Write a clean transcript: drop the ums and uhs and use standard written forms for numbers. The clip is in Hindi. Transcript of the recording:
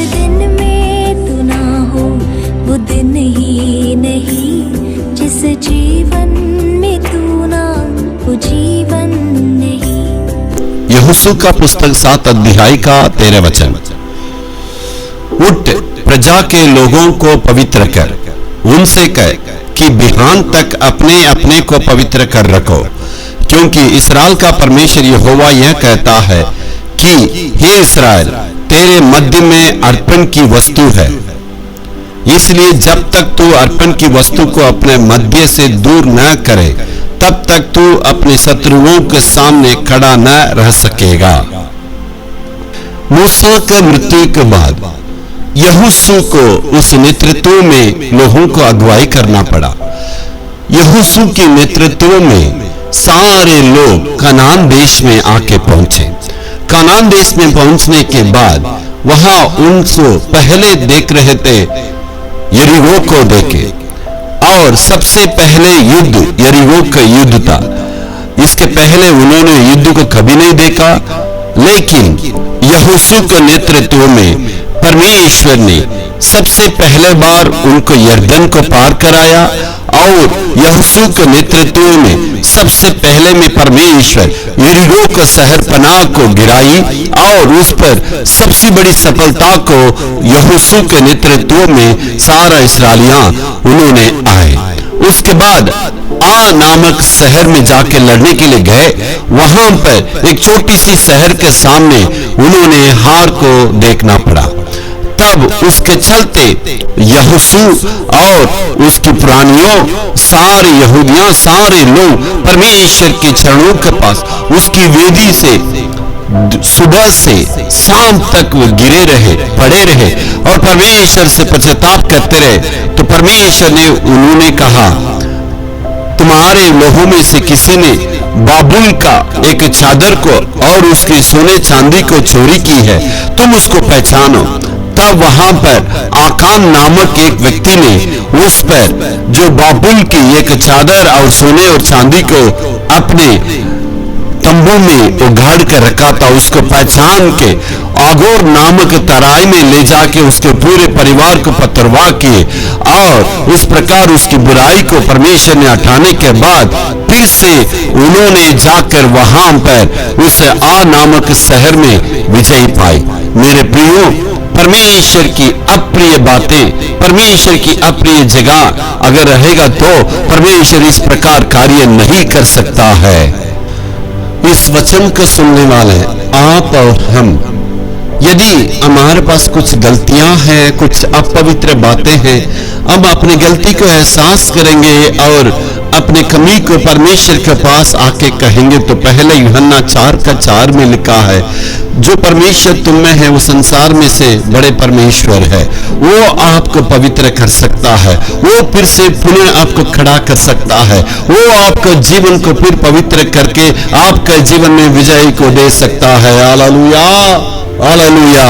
दिन में तू ना हो वो दिन ही नहीं, जिस जीवन में तू ना वो जीवन नहीं। यहोशू का पुस्तक 7 अध्याय का 13 वचन। उठ, प्रजा के लोगों को पवित्र कर, उनसे कह कि बिहान तक अपने अपने को पवित्र कर रखो, क्योंकि इस्राएल का परमेश्वर यहोवा यह कहता है कि हे इस्राएल, तेरे मध्य में अर्पण की वस्तु है, इसलिए जब तक तू अर्पण की वस्तु को अपने मध्य से दूर न करे तब तक तू अपने शत्रुओं के सामने खड़ा न रह सकेगा। मूसा की मृत्यु के बाद यहोशू को उस नेतृत्व में लोगों को अगुवाई करना पड़ा। यहोशू के नेतृत्व में सारे लोग कनान देश में आके पहुंचे। कनान देश में पहुंचने के बाद वहां उनको पहले देख रहे थे यरीहो को देखे, और सबसे पहले युद्ध यरीहो का युद्ध था। इसके पहले उन्होंने युद्ध को कभी नहीं देखा, लेकिन यहोशू के नेतृत्व में परमेश्वर ने सबसे पहले बार उनको यरदन को पार कराया, और यहोशू के नेतृत्व में सबसे पहले में परमेश्वर यरीहो का शहर पनाह को गिराई, और उस पर सबसे बड़ी सफलता को यहोशू के नेतृत्व में सारा इस्राएलियां उन्होंने आए। उसके बाद आ नामक शहर में जाके लड़ने के लिए गए। वहां पर एक छोटी सी शहर के सामने उन्होंने हार को देखना पड़ा। तब उसके चलते यहोशू और उसकी पुरानियों सारे यहूदियां सारे लोग परमेश्वर के चरणों के पास उसकी वेदी से सुबह से शाम तक वो गिरे रहे, पड़े रहे और परमेश्वर से पश्चाताप करते रहे। तो परमेश्वर ने उन्होंने कहा, तुम्हारे लोगों में से किसी ने बाबुल का एक चादर को और उसके सोने चांदी को चोरी की है, तुम उसको पहचानो। तब वहां पर आकान नामक एक व्यक्ति ने उस पर जो बाबुल की एक चादर और सोने और चांदी को अपने तंबू में उगाड़ कर रखा था, उसको पहचान के आगोर नामक तराई में ले जाके उसके पूरे परिवार को पथरवाह किए, और उस प्रकार उसकी बुराई को परमेश्वर ने हटाने के बाद फिर से उन्होंने जाकर वहां पर उस आ नामक शहर में विजय पाई। मेरे प्रियो, परमेश्वर की अप्रिय बातें, परमेश्वर की अप्रिय जगह अगर रहेगा तो परमेश्वर इस प्रकार कार्य नहीं कर सकता है। इस वचन को सुनने वाले आप और हम, यदि हमारे पास कुछ गलतियां हैं, कुछ अपवित्र बातें हैं, अब अपनी गलती को एहसास करेंगे और अपने कमी को परमेश्वर के पास आके कहेंगे, तो पहले यूहन्ना 4:4 में लिखा है, जो परमेश्वर तुम में है वो संसार में से बड़े परमेश्वर है, वो आपको पवित्र कर सकता है, वो फिर से पुनः आपको खड़ा कर सकता है, वो आपके जीवन को फिर पवित्र करके आपके जीवन में विजय को दे सकता है। Hallelujah, hallelujah.